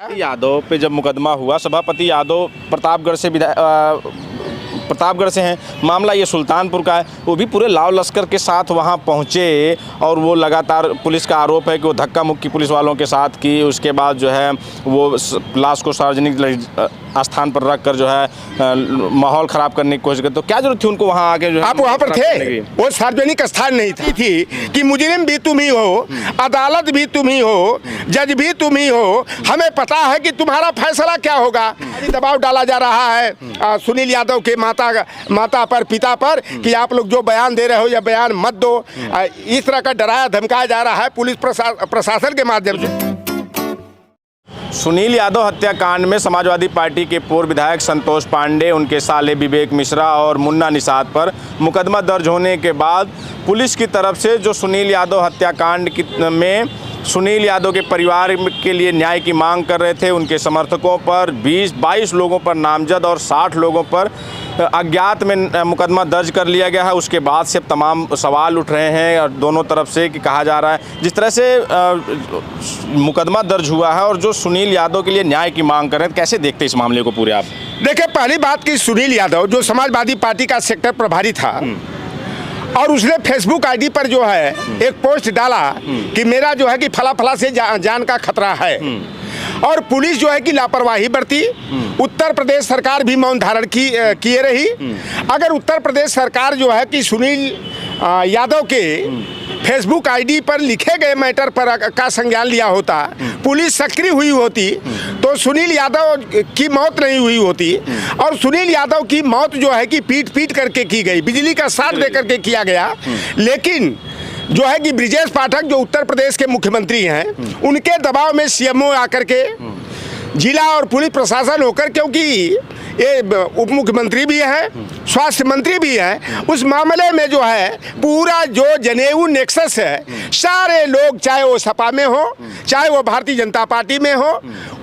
यादव पे जब मुकदमा हुआ, सभापति यादव प्रतापगढ़ से हैं, मामला ये सुल्तानपुर का है, वो भी पूरे लाव लश्कर के साथ वहाँ पहुँचे और वो लगातार पुलिस का आरोप है कि वो धक्का मुक्की पुलिस वालों के साथ की। उसके बाद जो है वो लाश को सार्वजनिक स्थान पर रख कर जो है माहौल ख़राब करने की कोशिश करते। तो क्या जरूरत थी उनको वहाँ आके जो आप वहाँ पर थे? वो सार्वजनिक स्थान नहीं थी कि मुजरिम भी तुम ही हो, अदालत भी तुम ही हो, जज भी तुम ही हो, हमें पता है कि तुम्हारा फैसला क्या होगा। दबाव डाला जा रहा है सुनील यादव के माता पर, पिता पर कि आप लोग जो बयान दे रहे हो या बयान मत दो। इस तरह का डराया धमकाया जा रहा है पुलिस प्रशासन के माध्यम से। सुनील यादव हत्याकांड में समाजवादी पार्टी के पूर्व विधायक संतोष पांडे, उनके साले विवेक मिश्रा और मुन्ना निषाद पर मुकदमा दर्ज होने के बाद पुलिस की तरफ से जो सुनील यादव हत्याकांड में सुनील यादव के परिवार के लिए न्याय की मांग कर रहे थे, उनके समर्थकों पर 22 लोगों पर नामजद और 60 लोगों पर अज्ञात में मुकदमा दर्ज कर लिया गया है। उसके बाद से तमाम सवाल उठ रहे हैं और दोनों तरफ से कि कहा जा रहा है जिस तरह से मुकदमा दर्ज हुआ है और जो सुनील यादव के लिए न्याय की मांग कर रहे हैं, कैसे देखते हैं इस मामले को पूरे आप? देखिए, पहली बात कि सुनील यादव जो समाजवादी पार्टी का सेक्टर प्रभारी था और उसने फेसबुक आईडी पर जो है एक पोस्ट डाला कि मेरा जो है कि फला से जान का खतरा है, और पुलिस जो है कि लापरवाही बरती। उत्तर प्रदेश सरकार भी मौन धारण किए रही। अगर उत्तर प्रदेश सरकार जो है कि सुनील यादव के फेसबुक आईडी पर लिखे गए मैटर पर का संज्ञान लिया होता, पुलिस सक्रिय हुई होती, तो सुनील यादव की मौत नहीं हुई होती। और सुनील यादव की मौत जो है कि पीट करके की गई, बिजली का साथ दे करके किया गया। लेकिन जो है कि ब्रिजेश पाठक जो उत्तर प्रदेश के मुख्यमंत्री हैं, उनके दबाव में सीएमओ आकर के जिला और पुलिस प्रशासन होकर, क्योंकि ये उप मुख्यमंत्री भी है, स्वास्थ्य मंत्री भी है, उस मामले में जो है पूरा जो जनेऊ नेक्सस है, सारे लोग चाहे वो सपा में हो चाहे वो भारतीय जनता पार्टी में हो,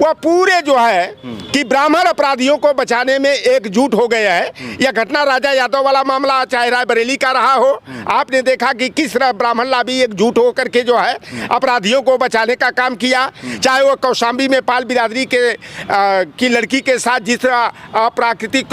वह पूरे जो है कि ब्राह्मण अपराधियों को बचाने में एकजुट हो गया है। यह घटना राजा यादव वाला मामला चाहे रायबरेली का रहा हो, आपने देखा कि किस तरह ब्राह्मण लाभी एकजुट होकर के जो है अपराधियों को बचाने का काम किया। चाहे वो कौशाम्बी में पाल बिरादरी की लड़की के साथ जिस तरह अप्राकृतिक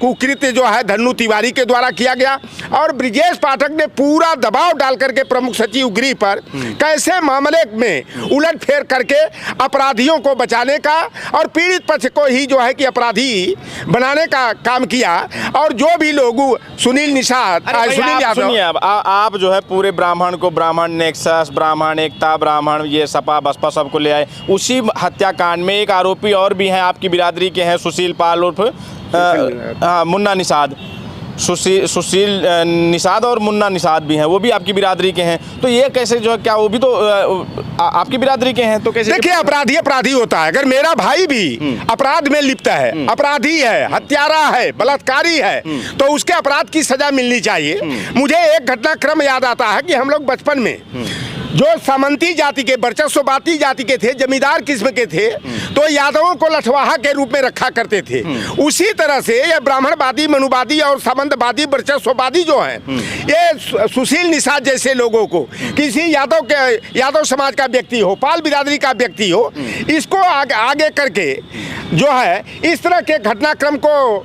कुकृत्य जो है धन्नू तिवारी के द्वारा किया गया, और ब्रिजेश पाठक ने पूरा दबाव डाल करके प्रमुख सचिव गृह पर कैसे मामले में उलटफेर करके अपराधियों को बचाने का और पीड़ित पक्ष को ही जो है कि अपराधी बनाने का काम किया। और जो भी लोग सुनील निषाद, सुनील यादव, आप जो है पूरे ब्राह्मण को, ब्राह्मण नेक्सस, ब्राह्मण एकता, ब्राह्मण ये सपा बसपा सबको ले आए। उसी हत्याकांड में एक आरोपी और भी हैं आपकी बिरादरी के हैं, सुशील पाल उर्फ मुन्ना निषाद। सुशील निषाद और मुन्ना निषाद भी हैं, वो भी आपकी बिरादरी के हैं। तो ये कैसे जो है, क्या वो भी तो आपकी बिरादरी के हैं? तो कैसे? देखिए, अपराधी होता है। अगर मेरा भाई भी अपराध में लिप्त है, अपराधी है, हत्यारा है, बलात्कारी है, तो उसके अपराध की सजा मिलनी चाहिए। मुझे एक घटनाक्रम याद आता है कि हम लोग बचपन में जो सामंती जाति के, वर्चस्ववादी जाति के थे, जमींदार किस्म के थे, तो यादवों को लठवाहा के रूप में रखा करते थे। उसी तरह से ये ब्राह्मणवादी, मनुवादी और सामंतवादी, वर्चस्ववादी जो हैं, ये सुशील निषाद जैसे लोगों को, किसी यादव समाज का व्यक्ति हो, पाल बिरादरी का व्यक्ति हो, इसको आगे करके जो है इस तरह के घटनाक्रम को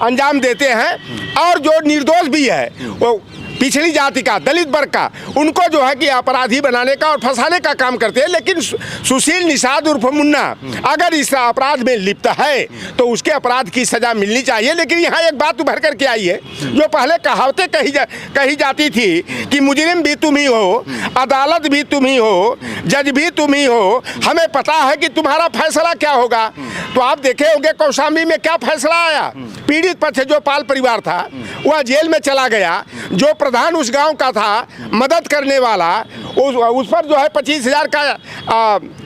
अंजाम देते हैं। और जो निर्दोष भी है, वो पिछड़ी जाति का, दलित वर्ग का, उनको जो है कि अपराधी बनाने का और फंसाने का काम करते हैं। लेकिन सुशील निषाद उर्फ मुन्ना अगर इस अपराध में लिप्त है तो उसके अपराध की सजा मिलनी चाहिए। लेकिन यहाँ एक बात उभर करके आई है, जो पहले कहावतें कही जाती थी कि मुजरिम भी तुम ही हो, अदालत भी तुम ही हो, जज भी तुम ही हो, हमें पता है कि तुम्हारा फैसला क्या होगा। तो आप देखे होंगे कौशाम्बी में क्या फैसला आया। पीड़ित पक्ष जो पाल परिवार था वह जेल में चला गया। जो प्रधान उस गांव का था, मदद करने वाला, उस पर जो है 25,000 का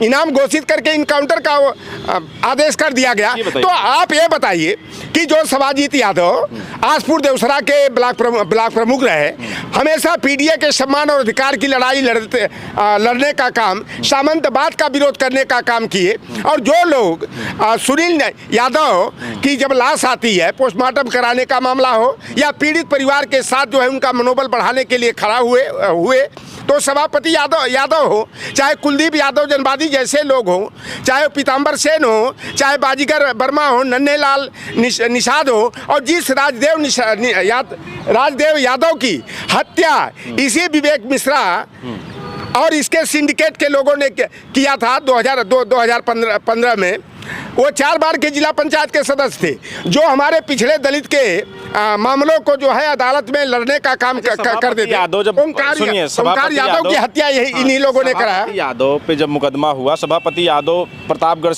इनाम घोषित करके इनकाउंटर का आदेश कर दिया गया। तो आप ये बताइए कि जो सवाजीत यादव आसपुर देवसरा के ब्लॉक प्रमुख रहे, हमेशा पीडीए के सम्मान और अधिकार की लड़ाई लड़ने का काम, सामंतवाद का विरोध करने का काम किए। और जो लोग सुनील यादव की जब लाश आती है, पोस्टमार्टम कराने का मामला हो या पीड़ित परिवार के साथ जो है उनका मनोबल बढ़ाने के लिए खड़ा हुए, तो सभापति सभापति यादव हो, चाहे कुलदीप यादव जनवादी जैसे लोग हों, चाहे पीताम्बर सेन हो, चाहे बाजीगर वर्मा हो, नन्हे लाल निषाद हो, और जिस राजदेव यादव की हत्या इसी विवेक मिश्रा और इसके सिंडिकेट के लोगों ने किया था 2015 में। वो 4 बार के जिला पंचायत के सदस्य थे, जो हमारे पिछड़े दलित के मामलों को जो है अदालत में लड़ने का काम कर देते। ओंकार यादव की हत्या यही इन्हीं लोगों ने कराया। यादव पे जब मुकदमा हुआ, सभापति यादव प्रतापगढ़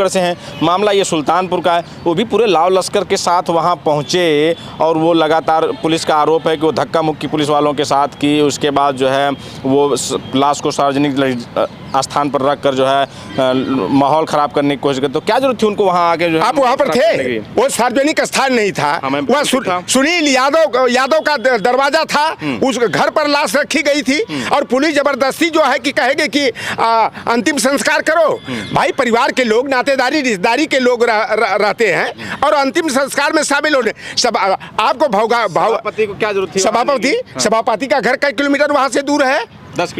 से हैं, मामला ये सुल्तानपुर का है, वो भी पूरे लाव लश्कर के साथ वहाँ पहुँचे और वो लगातार पुलिस का आरोप है कि वो धक्का मुक्की पुलिस वालों के साथ की। उसके बाद जो है वो लाश को सार्वजनिक स्थान पर रख कर जो है माहौल ख़राब करने की कोशिश करते। तो क्या जरूरत थी उनको वहाँ आके जो आप वहाँ पर थे? वो सार्वजनिक स्थान नहीं था, वह सुनील यादव का दरवाजा था, उस घर पर लाश रखी गई थी और पुलिस जबरदस्ती जो है कि कहेगी कि अंतिम संस्कार करो। भाई परिवार के लोग, नातेदारी रिश्तेदारी के लोग रहते हैं और अंतिम संस्कार में शामिल होने आपको सभापति को क्या जरूरत थी? सभापति का घर कई किलोमीटर वहाँ से दूर है? 10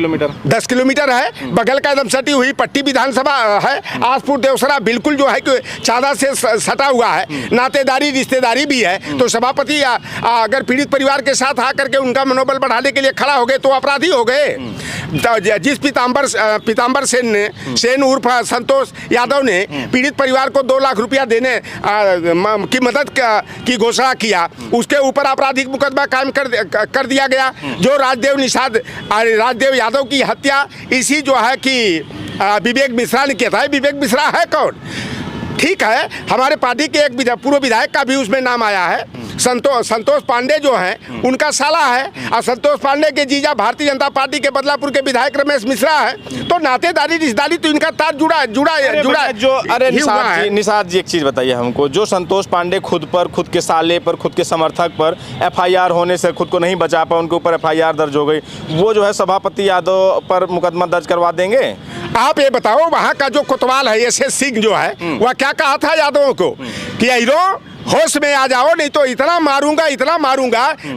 किलोमीटर है। बगल का एकदम सटी हुई पट्टी विधानसभा है। आसपुर देवसरा बिल्कुल जो है कि चादा से सटा हुआ है, नातेदारी रिश्तेदारी भी है। तो सभापति अगर पीड़ित परिवार के साथ आकर के उनका मनोबल बढ़ाने के लिए खड़ा हो गए तो अपराधी हो गए। जिस पीताम्बर सेन उर्फ संतोष यादव ने पीड़ित परिवार को 2 लाख रुपया देने की मदद की घोषणा किया, उसके ऊपर आपराधिक मुकदमा कायम कर दिया गया। जो राजदेव यादव की हत्या इसी जो है कि विवेक मिश्रा ने किया था। विवेक मिश्रा है कौन? ठीक है, हमारे पार्टी के एक पूर्व विधायक का भी उसमें नाम आया है। संतोष पांडे जो हैं उनका साला है, और संतोष पांडे के जीजा भारतीय जनता पार्टी के बदलापुर के विधायक रमेश मिश्रा है। तो नातेदारी रिश्तेदारी तो इनका तार जुड़ा जो अरे निषाद जी एक चीज़ बताइए हमको, जो संतोष पांडे खुद के साले पर, खुद के समर्थक पर FIR होने से खुद को नहीं बचा पाए, उनके ऊपर FIR दर्ज हो गई, वो जो है सभापति यादव पर मुकदमा दर्ज करवा देंगे? आप ये बताओ, वहाँ का जो कोतवाल है SS सिंह जो है, वह क्या कहा था यादवों को कि अहिरो होश में आ जाओ, नहीं तो इतना मारूंगा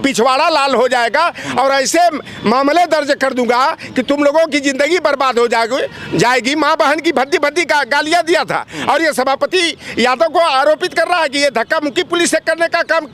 पिछवाड़ा लाल हो जाएगा और ऐसे मामले दर्ज कर दूंगा कि तुम लोगों की जिंदगी बर्बाद हो जाएगी। माँ बहन की भद्दी का गालियां दिया था। और ये सभापति यादव को आरोपित कर रहा है कि ये धक्का मुक्की पुलिस से करने का काम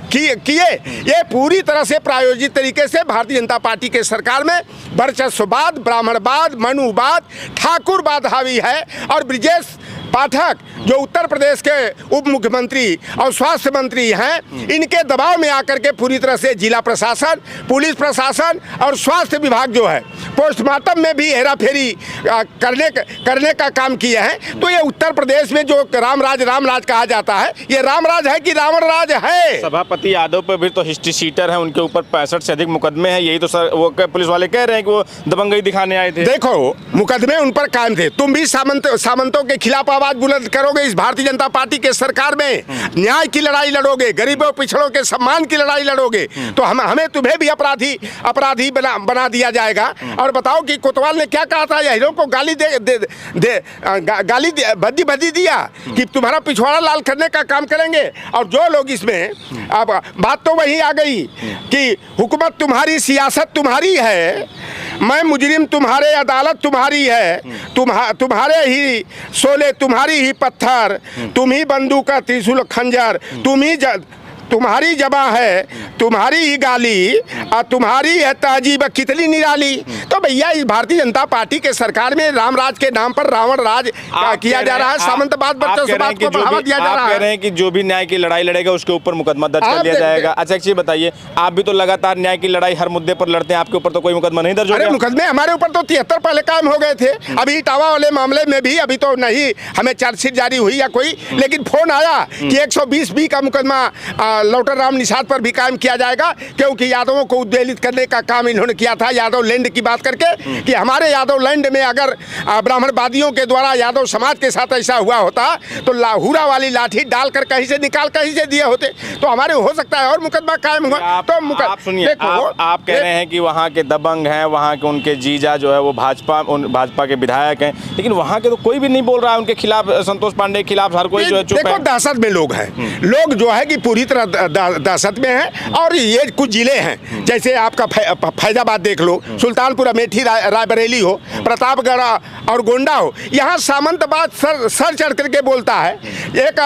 किए। ये पूरी तरह से प्रायोजित तरीके से भारतीय जनता पार्टी के सरकार में वर्चस्ववाद, ब्राह्मणवाद, मनुवाद, ठाकुरवाद हावी है। और ब्रिजेश पाठक जो उत्तर प्रदेश के उप मुख्यमंत्री और स्वास्थ्य मंत्री हैं, इनके दबाव में आकर के पूरी तरह से जिला प्रशासन, पुलिस प्रशासन और स्वास्थ्य विभाग जो है पोस्टमार्टम में भी हेराफेरी करने का काम किए हैं। तो ये उत्तर प्रदेश में जो रामराज कहा जाता है, ये रामराज है कि रावण राज है? सभापति यादव पर भी तो हिस्ट्री शीटर है, उनके ऊपर 65 से अधिक मुकदमे हैं। यही तो सर वो पुलिस वाले कह रहे हैं कि वो दबंगई दिखाने आए थे। देखो, मुकदमे उन पर कायम थे। तुम भी सामंतों के खिलाफ आवाज बुलंद करोगे इस भारतीय जनता पार्टी के सरकार में, न्याय की लड़ाई लड़ोगे, गरीबों पिछड़ों के सम्मान की लड़ाई लड़ोगे, तो हमें तुम्हें भी अपराधी बना दिया जाएगा। और बताओ कि कोतवाल ने क्या कहा था? हीरो को गाली भद्दी दिया कि तुम्हारा पिछवाड़ा लाल करने का काम करेंगे। और जो लोग इसमें, अब बात तो वही आ गई कि हुकूमत तुम्हारी, सियासत तुम्हारी है, मैं मुजरिम तुम्हारे, अदालत तुम्हारी है, तुम्हारे ही शोले, तुम्हारी ही पत्थर, तुम ही बंदूक का त्रिशूल खंजर, तुम्हारी जबा है, तुम्हारी ही गाली और तुम्हारी है तहजीब कितनी निराली। तो भैया इस भारतीय जनता पार्टी के सरकार में रामराज के नाम पर रावण राज किया जा रहा है, सामंतवाद वर्चस्ववाद को बढ़ावा दिया जा रहा है। कह रहे हैं कि जो भी न्याय की लड़ाई लड़ेगा उसके ऊपर मुकदमा दर्ज कर लिया जाएगा। अच्छा एक चीज बताइए, आप भी तो लगातार न्याय की लड़ाई हर मुद्दे पर लड़ते हैं, आपके ऊपर तो कोई मुकदमा नहीं दर्ज हो गया? मुकदमे हमारे ऊपर तो 73 पहले कायम हो गए थे। अभी इटावा वाले मामले में भी अभी तो नहीं हमें चार्जशीट जारी हुई या कोई, लेकिन फोन आया कि 120B का मुकदमा लौटर राम निषाद पर भी कायम किया जाएगा, क्योंकि यादवों को उद्वेलित करने का काम इन्होंने किया था यादव लैंड की बात करके, कि हमारे यादव लैंड में अगर ब्राह्मणवादियों के द्वारा यादव समाज के साथ ऐसा हुआ होता तो लाहौरा वाली लाठी डालकर कहीं से निकाल कहीं से दिए होते, तो हमारे हो सकता है और मुकदमा कायम हुआ। तो आप सुनिए, आप कह रहे हैं कि वहाँ के दबंग हैं, वहाँ के उनके जीजा जो है वो भाजपा के विधायक हैं, लेकिन वहाँ के तो कोई भी नहीं बोल रहा है उनके खिलाफ, संतोष पांडे के खिलाफ हर कोई जो है चुप है। देखो दहशत में लोग हैं, लोग जो है कि पूरी तरह दहशत में है। और ये कुछ जिले हैं, जैसे आपका फैजाबाद देख लो, सुल्तानपुर अमेठी रायबरेली हो, प्रतापगढ़ और गोंडा हो, यहाँ सामंतवाद सर चढ़ करके बोलता है। एक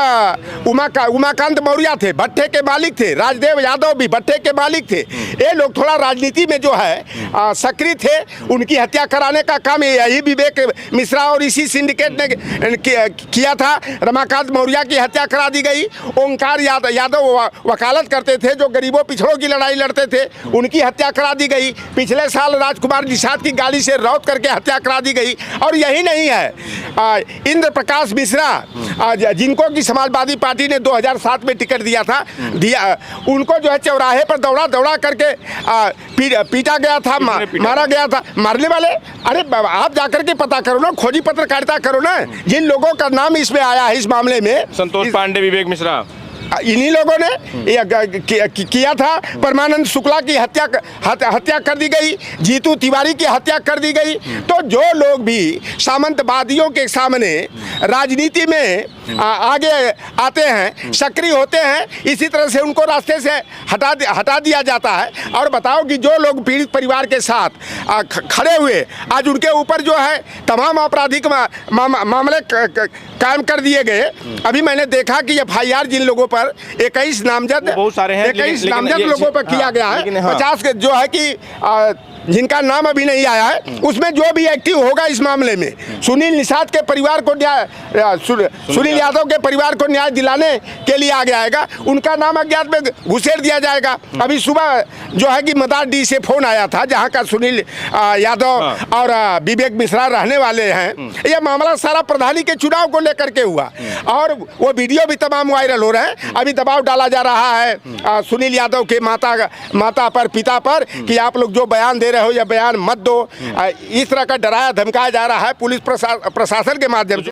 उमाकांत मौर्य थे, भट्टे के मालिक थे, राजदेव यादव भी भट्टे के मालिक थे। ये लोग थोड़ा राजनीति में जो है सक्रिय थे। उनकी हत्या कराने का काम यही विवेक मिश्रा और इसी सिंडिकेट ने किया था। रमाकांत मौर्य की हत्या करा दी गई। ओंकार यादव वकालत करते थे, जो गरीबों पिछड़ों की लड़ाई लड़ते थे, उनकी हत्या करा दी गई। पिछले साल राजकुमार निषाद की गाड़ी से रौद करके हत्या करा दी गई। और यही नहीं है, इंद्र प्रकाश मिश्रा जिनको की समाजवादी पार्टी ने 2007 में टिकट दिया था, उनको जो है चौराहे पर दौड़ा करके पीटा गया था, मारा गया था। मारने वाले, अरे आप जाकर के पता करो ना, खोजी पत्रकारिता करो ना, जिन लोगों का नाम इसमें आया है इस मामले में, संतोष पांडे, विवेक मिश्रा, इन्हीं लोगों ने किया था। परमानंद शुक्ला की हत्या कर दी गई, जीतू तिवारी की हत्या कर दी गई। तो जो लोग भी सामंतवादियों के सामने राजनीति में आगे आते हैं, सक्रिय होते हैं, इसी तरह से उनको रास्ते से हटा दिया जाता है। और बताओ कि जो लोग पीड़ित परिवार के साथ खड़े हुए, आज उनके ऊपर जो है तमाम आपराधिक मामले कायम कर दिए गए। अभी मैंने देखा कि FIR जिन लोगों पर 21 नामजद, बहुत सारे हैं, 21 नामजद लोगों पर किया गया है, 50 जो है कि जिनका नाम अभी नहीं आया है, उसमें जो भी एक्टिव होगा इस मामले में, सुनील निषाद के परिवार को सुनील यादव के परिवार को न्याय दिलाने के लिए आगे आएगा। उनका नाम अज्ञात में घुसेड़ दिया जाएगा। अभी सुबह जो है कि मदार डी से फोन आया था, जहां का सुनील यादव और विवेक मिश्रा रहने वाले हैं। यह मामला सारा प्रधानी के चुनाव को लेकर के हुआ, और वो वीडियो भी तमाम वायरल हो रहे हैं। अभी दबाव डाला जा रहा है सुनील यादव के माता पर, पिता पर, कि आप लोग जो बयान दे रहे हो या बयान मत दो। इस तरह का डराया धमकाया जा रहा है पुलिस प्रशासन के माध्यम से।